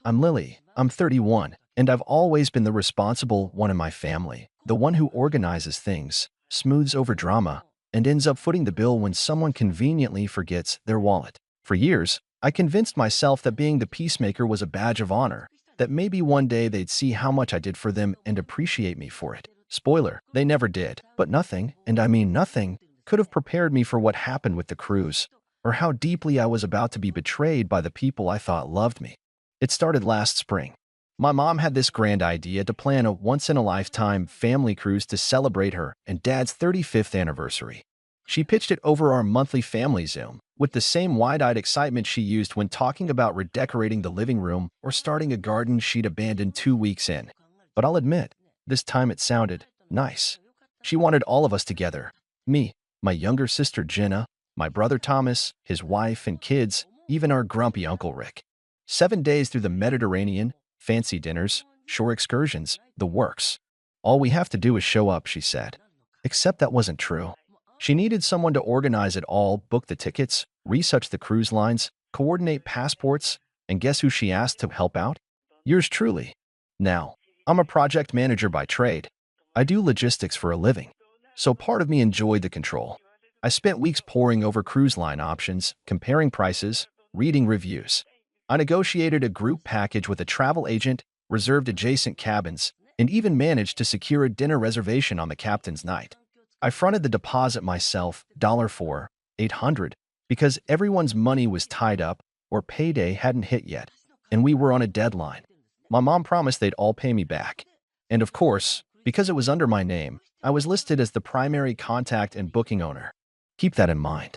I'm Lily. I'm 31, and I've always been the responsible one in my family, the one who organizes things, smooths over drama, and ends up footing the bill when someone conveniently forgets their wallet. For years, I convinced myself that being the peacemaker was a badge of honor, that maybe one day they'd see how much I did for them and appreciate me for it. Spoiler, they never did. But nothing, and I mean nothing, could have prepared me for what happened with the cruise, or how deeply I was about to be betrayed by the people I thought loved me. It started last spring. My mom had this grand idea to plan a once-in-a-lifetime family cruise to celebrate her and Dad's 35th anniversary. She pitched it over our monthly family Zoom, with the same wide-eyed excitement she used when talking about redecorating the living room or starting a garden she'd abandoned 2 weeks in. But I'll admit, this time it sounded nice. She wanted all of us together. Me, my younger sister Jenna, my brother Thomas, his wife and kids, even our grumpy Uncle Rick. 7 days through the Mediterranean, fancy dinners, shore excursions, the works. All we have to do is show up, she said. Except that wasn't true. She needed someone to organize it all, book the tickets, research the cruise lines, coordinate passports, and guess who she asked to help out? Yours truly. Now, I'm a project manager by trade. I do logistics for a living. So part of me enjoyed the control. I spent weeks poring over cruise line options, comparing prices, reading reviews. I negotiated a group package with a travel agent, reserved adjacent cabins, and even managed to secure a dinner reservation on the captain's night. I fronted the deposit myself, $4, 800, because everyone's money was tied up or payday hadn't hit yet, and we were on a deadline. My mom promised they'd all pay me back. And of course, because it was under my name, I was listed as the primary contact and booking owner. Keep that in mind.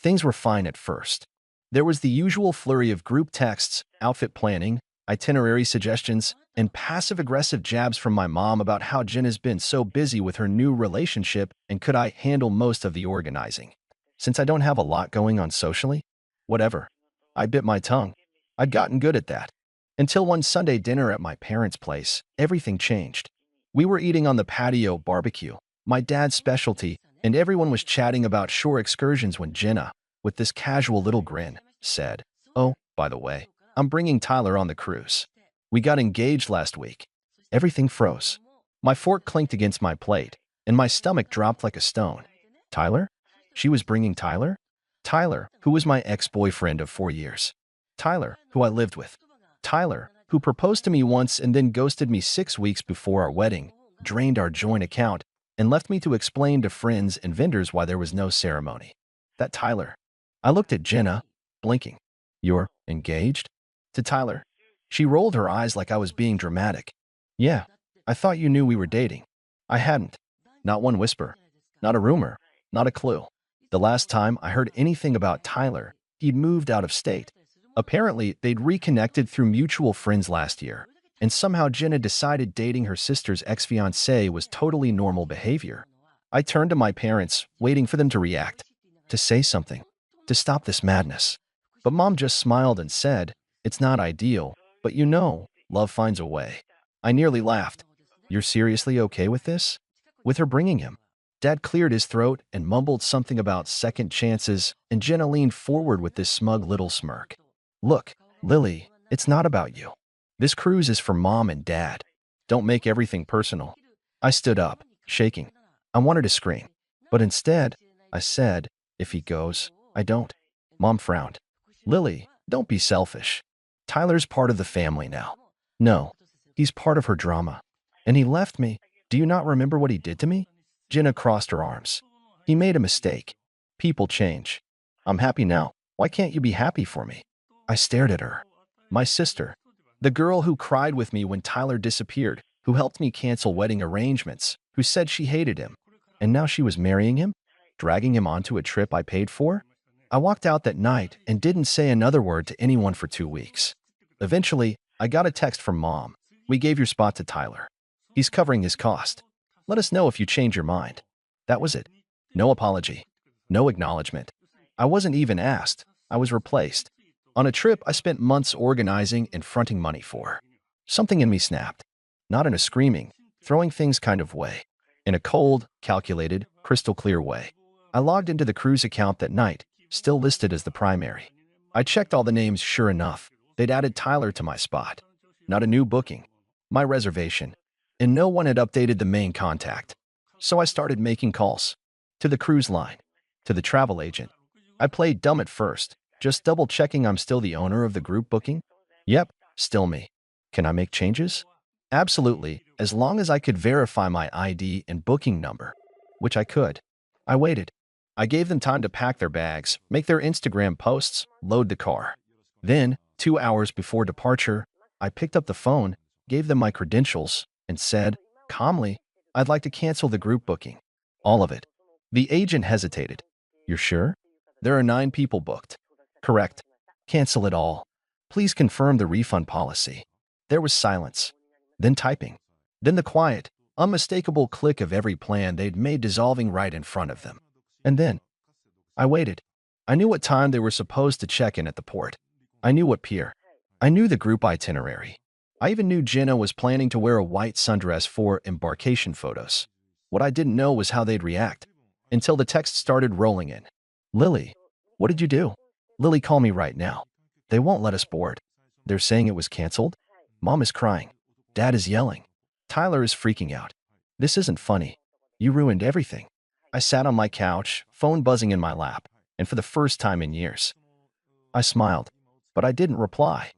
Things were fine at first. There was the usual flurry of group texts, outfit planning, itinerary suggestions, and passive-aggressive jabs from my mom about how Jen has been so busy with her new relationship and could I handle most of the organizing. Since I don't have a lot going on socially, whatever. I bit my tongue. I'd gotten good at that. Until one Sunday dinner at my parents' place, everything changed. We were eating on the patio barbecue, my dad's specialty, and everyone was chatting about shore excursions when Jenna, with this casual little grin, said, "Oh, by the way, I'm bringing Tyler on the cruise. We got engaged last week." Everything froze. My fork clinked against my plate, and my stomach dropped like a stone. Tyler? She was bringing Tyler? Tyler, who was my ex-boyfriend of 4 years. Tyler, who I lived with. Tyler, who proposed to me once and then ghosted me 6 weeks before our wedding, drained our joint account, and left me to explain to friends and vendors why there was no ceremony. That Tyler. I looked at Jenna, blinking. "You're engaged?" To Tyler. She rolled her eyes like I was being dramatic. "Yeah, I thought you knew we were dating." I hadn't. Not one whisper. Not a rumor. Not a clue. The last time I heard anything about Tyler, he'd moved out of state. Apparently, they'd reconnected through mutual friends last year, and somehow Jenna decided dating her sister's ex-fiancé was totally normal behavior. I turned to my parents, waiting for them to react, to say something, to stop this madness. But Mom just smiled and said, "It's not ideal, but you know, love finds a way." I nearly laughed. "You're seriously okay with this? With her bringing him?" Dad cleared his throat and mumbled something about second chances, and Jenna leaned forward with this smug little smirk. "Look, Lily, it's not about you. This cruise is for Mom and Dad. Don't make everything personal." I stood up, shaking. I wanted to scream. But instead, I said, "If he goes, I don't." Mom frowned. "Lily, don't be selfish. Tyler's part of the family now." "No, he's part of her drama. And he left me. Do you not remember what he did to me?" Jenna crossed her arms. "He made a mistake. People change. I'm happy now. Why can't you be happy for me?" I stared at her. My sister. The girl who cried with me when Tyler disappeared, who helped me cancel wedding arrangements, who said she hated him. And now she was marrying him? Dragging him onto a trip I paid for? I walked out that night and didn't say another word to anyone for 2 weeks. Eventually, I got a text from Mom. "We gave your spot to Tyler. He's covering his cost. Let us know if you change your mind." That was it. No apology. No acknowledgement. I wasn't even asked. I was replaced. On a trip I spent months organizing and fronting money for. Something in me snapped. Not in a screaming, throwing things kind of way. In a cold, calculated, crystal clear way. I logged into the cruise account that night, still listed as the primary. I checked all the names. Sure enough, they'd added Tyler to my spot. not a new booking, my reservation, and no one had updated the main contact. So I started making calls to the cruise line, to the travel agent. I played dumb at first, just double checking I'm still the owner of the group booking. Yep, still me. Can I make changes? Absolutely, as long as I could verify my ID and booking number, which I could. I waited. I gave them time to pack their bags, make their Instagram posts, load the car. Then, 2 hours before departure, I picked up the phone, gave them my credentials, and said, calmly, I'd like to cancel the group booking. All of it. The agent hesitated. You're sure? There are 9 people booked. Correct. Cancel it all. Please confirm the refund policy. There was silence. Then typing. Then the quiet, unmistakable click of every plan they'd made dissolving right in front of them. And then I waited. I knew what time they were supposed to check in at the port. I knew what pier. I knew the group itinerary. I even knew Jenna was planning to wear a white sundress for embarkation photos. What I didn't know was how they'd react. Until the text started rolling in. Lily, what did you do? Lily, call me right now. They won't let us board. They're saying it was canceled? Mom is crying. Dad is yelling. Tyler is freaking out. This isn't funny. You ruined everything. I sat on my couch, phone buzzing in my lap, and for the first time in years, I smiled, but I didn't reply.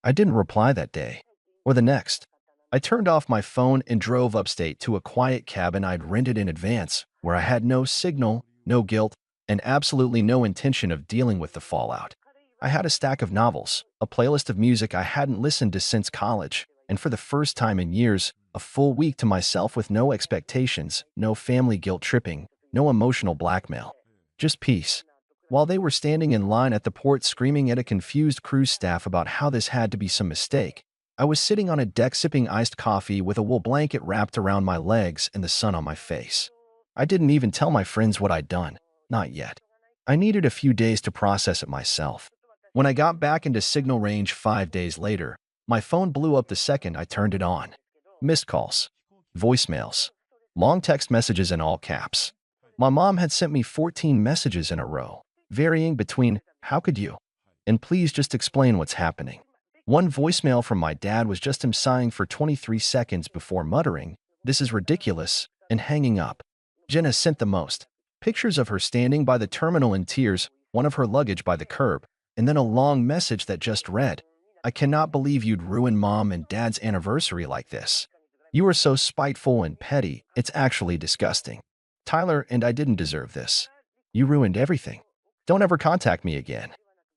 I didn't reply that day, or the next. I turned off my phone and drove upstate to a quiet cabin I'd rented in advance, where I had no signal, no guilt, and absolutely no intention of dealing with the fallout. I had a stack of novels, a playlist of music I hadn't listened to since college, and for the first time in years, a full week to myself with no expectations, no family guilt tripping, no emotional blackmail. Just peace. While they were standing in line at the port screaming at a confused cruise staff about how this had to be some mistake, I was sitting on a deck sipping iced coffee with a wool blanket wrapped around my legs and the sun on my face. I didn't even tell my friends what I'd done. Not yet. I needed a few days to process it myself. When I got back into signal range 5 days later, my phone blew up the second I turned it on. Missed calls, voicemails, long text messages in all caps. My mom had sent me 14 messages in a row, varying between, how could you? And please just explain what's happening. One voicemail from my dad was just him sighing for 23 seconds before muttering, this is ridiculous, and hanging up. Jenna sent the most. Pictures of her standing by the terminal in tears, one of her luggage by the curb, and then a long message that just read, I cannot believe you'd ruin mom and dad's anniversary like this. You are so spiteful and petty, it's actually disgusting. Tyler and I didn't deserve this. You ruined everything. Don't ever contact me again.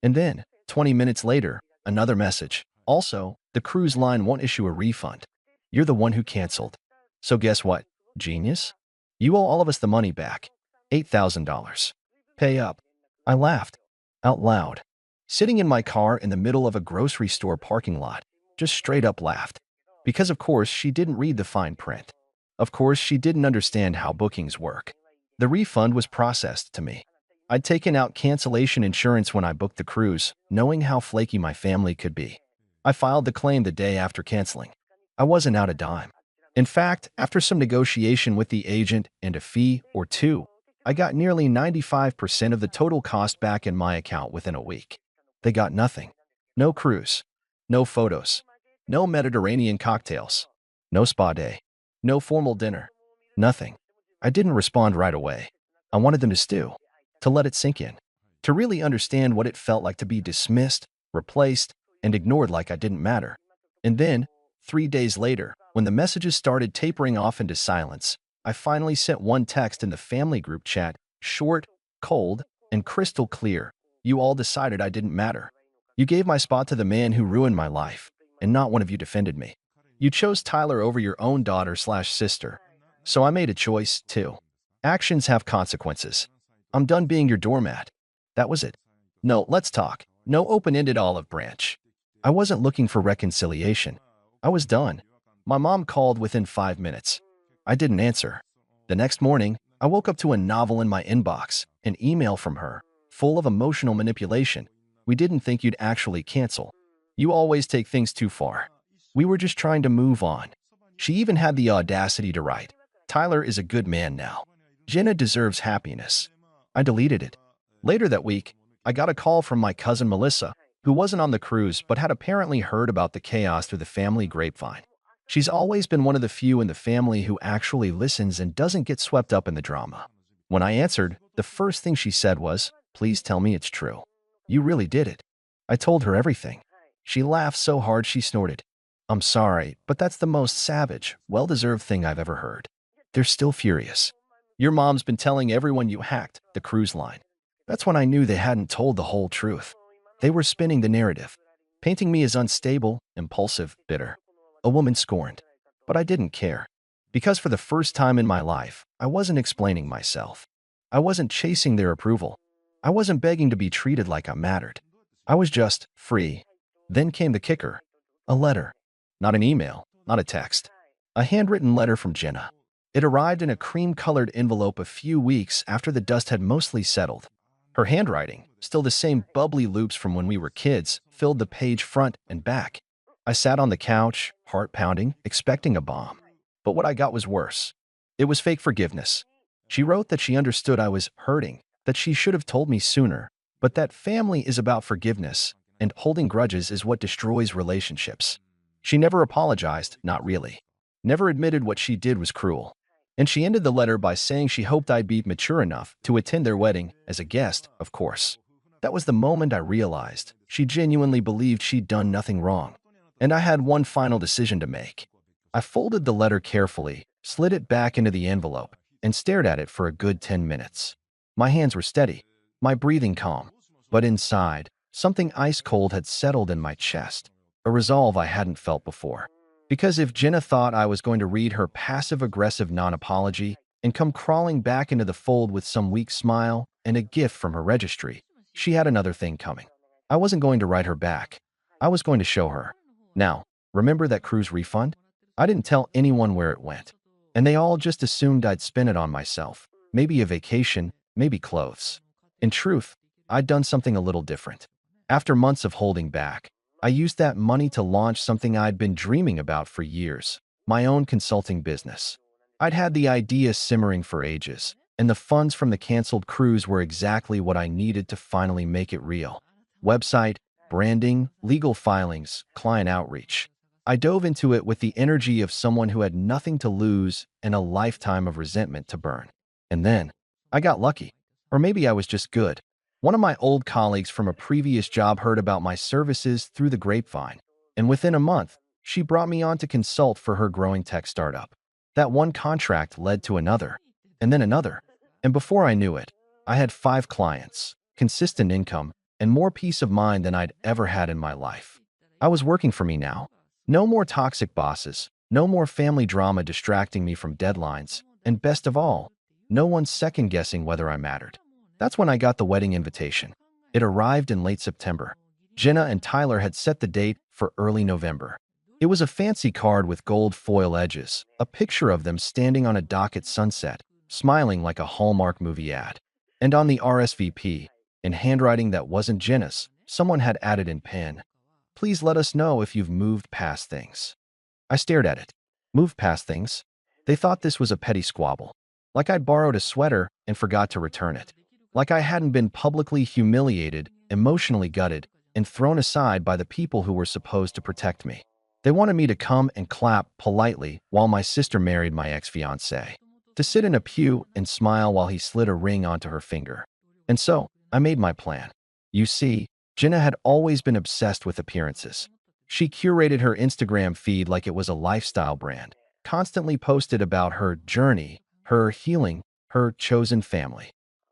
And then, 20 minutes later, another message. Also, the cruise line won't issue a refund. You're the one who canceled. So guess what? Genius? You owe all of us the money back. $8,000. Pay up. I laughed. Out loud. Sitting in my car in the middle of a grocery store parking lot. Just straight up laughed. Because of course she didn't read the fine print. Of course she didn't understand how bookings work. The refund was processed to me. I'd taken out cancellation insurance when I booked the cruise, knowing how flaky my family could be. I filed the claim the day after canceling. I wasn't out a dime. In fact, after some negotiation with the agent and a fee or two, I got nearly 95% of the total cost back in my account within a week. They got nothing. No cruise. No photos. No Mediterranean cocktails. No spa day. No formal dinner. Nothing. I didn't respond right away. I wanted them to stew. To let it sink in. To really understand what it felt like to be dismissed, replaced, and ignored like I didn't matter. And then, 3 days later, when the messages started tapering off into silence, I finally sent one text in the family group chat, short, cold, and crystal clear. You all decided I didn't matter. You gave my spot to the man who ruined my life, and not one of you defended me. You chose Tyler over your own daughter/sister. So I made a choice, too. Actions have consequences. I'm done being your doormat. That was it. No, let's talk. No open-ended olive branch. I wasn't looking for reconciliation. I was done. My mom called within 5 minutes. I didn't answer. The next morning, I woke up to a novel in my inbox, an email from her, full of emotional manipulation. We didn't think you'd actually cancel. You always take things too far. We were just trying to move on. She even had the audacity to write, Tyler is a good man now. Jenna deserves happiness. I deleted it. Later that week, I got a call from my cousin Melissa, who wasn't on the cruise but had apparently heard about the chaos through the family grapevine. She's always been one of the few in the family who actually listens and doesn't get swept up in the drama. When I answered, the first thing she said was, "Please tell me it's true. You really did it." I told her everything. She laughed so hard she snorted. "I'm sorry, but that's the most savage, well-deserved thing I've ever heard." They're still furious. "Your mom's been telling everyone you hacked the cruise line." That's when I knew they hadn't told the whole truth. They were spinning the narrative, painting me as unstable, impulsive, bitter, a woman scorned. But I didn't care. Because for the first time in my life, I wasn't explaining myself. I wasn't chasing their approval. I wasn't begging to be treated like I mattered. I was just free. Then came the kicker. A letter. Not an email, not a text. A handwritten letter from Jenna. It arrived in a cream-colored envelope a few weeks after the dust had mostly settled. Her handwriting, still the same bubbly loops from when we were kids, filled the page front and back. I sat on the couch, heart pounding, expecting a bomb. But what I got was worse. It was fake forgiveness. She wrote that she understood I was hurting, that she should have told me sooner, but that family is about forgiveness, and holding grudges is what destroys relationships. She never apologized, not really. Never admitted what she did was cruel. And she ended the letter by saying she hoped I'd be mature enough to attend their wedding as a guest, of course. That was the moment I realized she genuinely believed she'd done nothing wrong. And I had one final decision to make. I folded the letter carefully, slid it back into the envelope, and stared at it for a good 10 minutes. My hands were steady, my breathing calm. But inside, something ice-cold had settled in my chest, a resolve I hadn't felt before. Because if Jenna thought I was going to read her passive-aggressive non-apology and come crawling back into the fold with some weak smile and a gift from her registry, she had another thing coming. I wasn't going to write her back. I was going to show her. Now, remember that cruise refund? I didn't tell anyone where it went. And they all just assumed I'd spend it on myself. Maybe a vacation, maybe clothes. In truth, I'd done something a little different. After months of holding back, I used that money to launch something I'd been dreaming about for years, my own consulting business. I'd had the idea simmering for ages, and the funds from the canceled cruise were exactly what I needed to finally make it real. Website, branding, legal filings, client outreach. I dove into it with the energy of someone who had nothing to lose and a lifetime of resentment to burn. And then, I got lucky. Or maybe I was just good. One of my old colleagues from a previous job heard about my services through the grapevine, and within a month, she brought me on to consult for her growing tech startup. That one contract led to another, and then another. And before I knew it, I had 5 clients, consistent income, and more peace of mind than I'd ever had in my life. I was working for me now. No more toxic bosses, no more family drama distracting me from deadlines, and best of all, no one second-guessing whether I mattered. That's when I got the wedding invitation. It arrived in late September. Jenna and Tyler had set the date for early November. It was a fancy card with gold foil edges, a picture of them standing on a dock at sunset, smiling like a Hallmark movie ad. And on the RSVP, in handwriting that wasn't Jenna's, someone had added in pen, "Please let us know if you've moved past things." I stared at it. Moved past things? They thought this was a petty squabble. Like I'd borrowed a sweater and forgot to return it. Like I hadn't been publicly humiliated, emotionally gutted, and thrown aside by the people who were supposed to protect me. They wanted me to come and clap politely while my sister married my ex-fiancé, to sit in a pew and smile while he slid a ring onto her finger. And so, I made my plan. You see, Jenna had always been obsessed with appearances. She curated her Instagram feed like it was a lifestyle brand, constantly posted about her journey, her healing, her chosen family.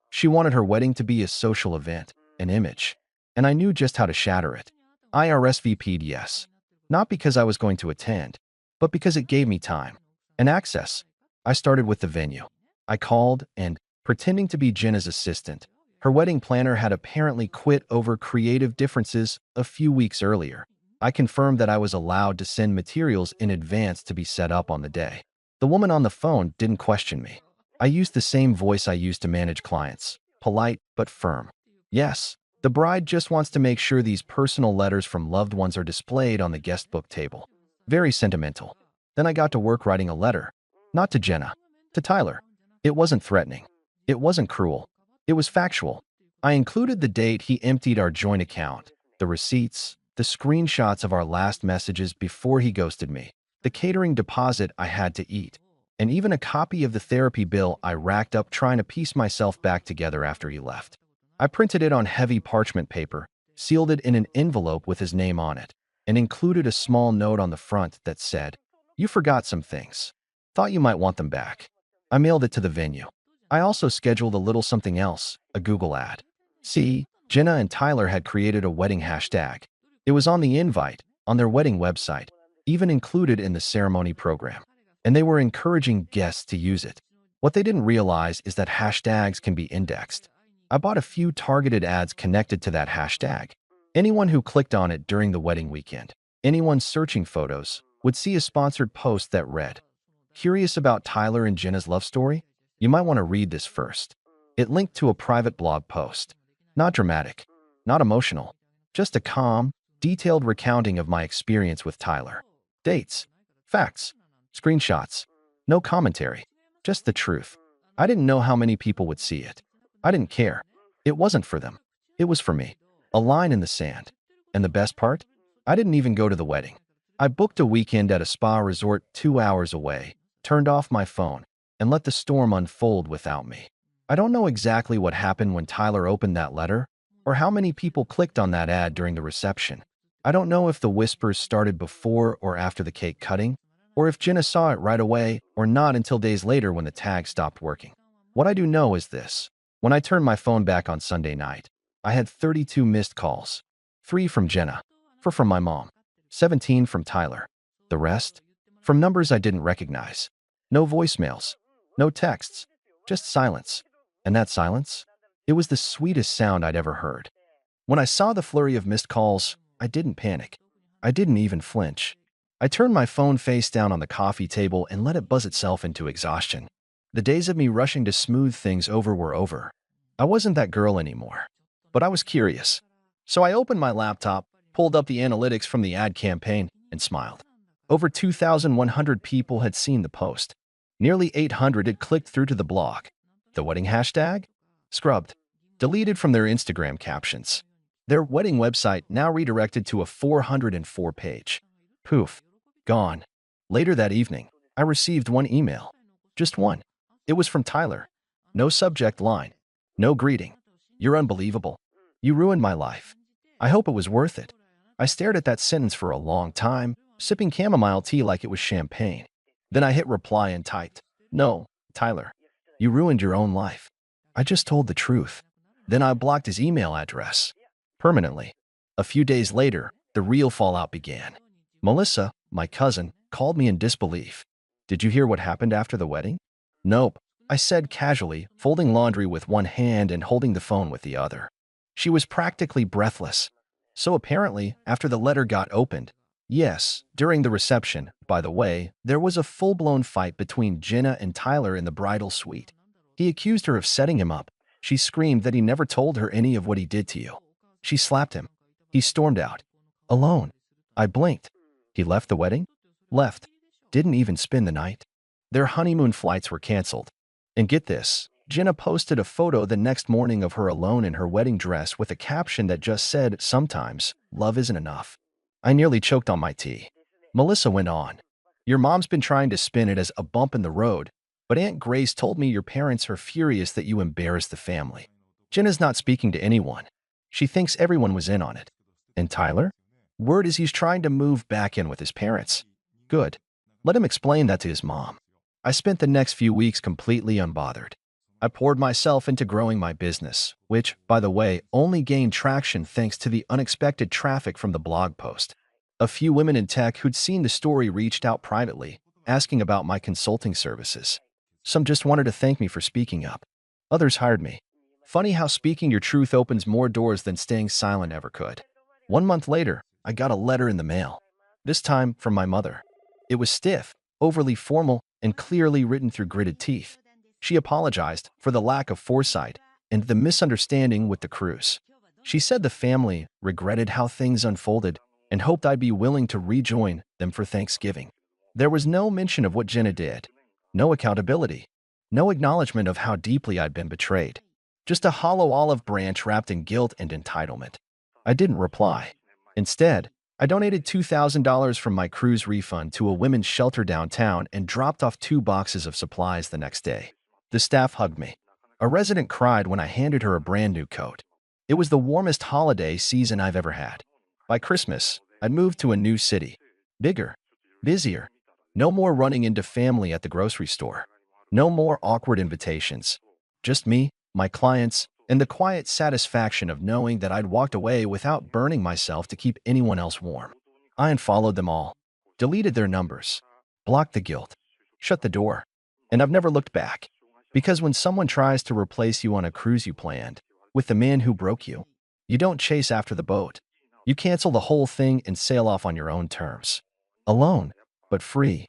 She wanted her wedding to be a social event, an image, and I knew just how to shatter it. I RSVP'd yes, not because I was going to attend, but because it gave me time and access. I started with the venue. I called and, pretending to be Jenna's assistant, her wedding planner had apparently quit over creative differences a few weeks earlier. I confirmed that I was allowed to send materials in advance to be set up on the day. The woman on the phone didn't question me. I used the same voice I used to manage clients, polite but firm. Yes, the bride just wants to make sure these personal letters from loved ones are displayed on the guest book table. Very sentimental. Then I got to work writing a letter. Not to Jenna, to Tyler. It wasn't threatening. It wasn't cruel. It was factual. I included the date he emptied our joint account, the the receipts, the screenshots of our last messages before he ghosted me, the catering deposit I had to eat, and even a copy of the therapy bill I racked up trying to piece myself back together after he left. I printed it on heavy parchment paper, sealed it in an envelope with his name on it, and included a small note on the front that said, "You forgot some things. Thought you might want them back." I mailed it to the venue. I also scheduled a little something else, a Google ad. See, Jenna and Tyler had created a wedding hashtag. It was on the invite, on their wedding website, even included in the ceremony program, and they were encouraging guests to use it. What they didn't realize is that hashtags can be indexed. I bought a few targeted ads connected to that hashtag. Anyone who clicked on it during the wedding weekend, anyone searching photos, would see a sponsored post that read, "Curious about Tyler and Jenna's love story? You might want to read this first." It linked to a private blog post. Not dramatic, not emotional, just a calm, detailed recounting of my experience with Tyler. Dates, facts, screenshots, no commentary, just the truth. I didn't know how many people would see it. I didn't care. It wasn't for them. It was for me. A line in the sand. And the best part? I didn't even go to the wedding. I booked a weekend at a spa resort 2 hours away, turned off my phone, and let the storm unfold without me. I don't know exactly what happened when Tyler opened that letter, or how many people clicked on that ad during the reception. I don't know if the whispers started before or after the cake cutting, or if Jenna saw it right away or not until days later when the tag stopped working. What I do know is this. When I turned my phone back on Sunday night, I had 32 missed calls. 3 from Jenna, 4 from my mom, 17 from Tyler. The rest? From numbers I didn't recognize. No voicemails, no texts, just silence. And that silence? It was the sweetest sound I'd ever heard. When I saw the flurry of missed calls, I didn't panic. I didn't even flinch. I turned my phone face down on the coffee table and let it buzz itself into exhaustion. The days of me rushing to smooth things over were over. I wasn't that girl anymore. But I was curious. So I opened my laptop, pulled up the analytics from the ad campaign, and smiled. Over 2,100 people had seen the post. Nearly 800 had clicked through to the blog. The wedding hashtag? Scrubbed. Deleted from their Instagram captions. Their wedding website now redirected to a 404-page. Poof. Gone. Later that evening, I received one email. Just one. It was from Tyler. No subject line. No greeting. "You're unbelievable. You ruined my life. I hope it was worth it." I stared at that sentence for a long time, sipping chamomile tea like it was champagne. Then I hit reply and typed, "No, Tyler. You ruined your own life. I just told the truth." Then I blocked his email address. Permanently. A few days later, the real fallout began. Melissa, my cousin, called me in disbelief. "Did you hear what happened after the wedding?" "Nope," I said casually, folding laundry with one hand and holding the phone with the other. She was practically breathless. So apparently, after the letter got opened, yes, during the reception, by the way, there was a full-blown fight between Jenna and Tyler in the bridal suite. He accused her of setting him up. She screamed that he never told her any of what he did to you. She slapped him. He stormed out. Alone. I blinked. He left the wedding? Left. Didn't even spend the night. Their honeymoon flights were canceled. And get this, Jenna posted a photo the next morning of her alone in her wedding dress with a caption that just said, "Sometimes, love isn't enough." I nearly choked on my tea. Melissa went on. "Your mom's been trying to spin it as a bump in the road, but Aunt Grace told me your parents are furious that you embarrassed the family. Jenna's not speaking to anyone. She thinks everyone was in on it. And Tyler? Word is he's trying to move back in with his parents. Good. Let him explain that to his mom." I spent the next few weeks completely unbothered. I poured myself into growing my business, which, by the way, only gained traction thanks to the unexpected traffic from the blog post. A few women in tech who'd seen the story reached out privately, asking about my consulting services. Some just wanted to thank me for speaking up. Others hired me. Funny how speaking your truth opens more doors than staying silent ever could. 1 month later, I got a letter in the mail. This time from my mother. It was stiff, overly formal, and clearly written through gritted teeth. She apologized for the lack of foresight and the misunderstanding with the cruise. She said the family regretted how things unfolded and hoped I'd be willing to rejoin them for Thanksgiving. There was no mention of what Jenna did, no accountability, no acknowledgement of how deeply I'd been betrayed. Just a hollow olive branch wrapped in guilt and entitlement. I didn't reply. Instead, I donated $2,000 from my cruise refund to a women's shelter downtown and dropped off 2 boxes of supplies the next day. The staff hugged me. A resident cried when I handed her a brand new coat. It was the warmest holiday season I've ever had. By Christmas, I'd moved to a new city. Bigger, busier. No more running into family at the grocery store. No more awkward invitations. Just me, my clients, and the quiet satisfaction of knowing that I'd walked away without burning myself to keep anyone else warm. I unfollowed them all, deleted their numbers, blocked the guilt, shut the door, and I've never looked back. Because when someone tries to replace you on a cruise you planned, with the man who broke you, you don't chase after the boat. You cancel the whole thing and sail off on your own terms. Alone, but free.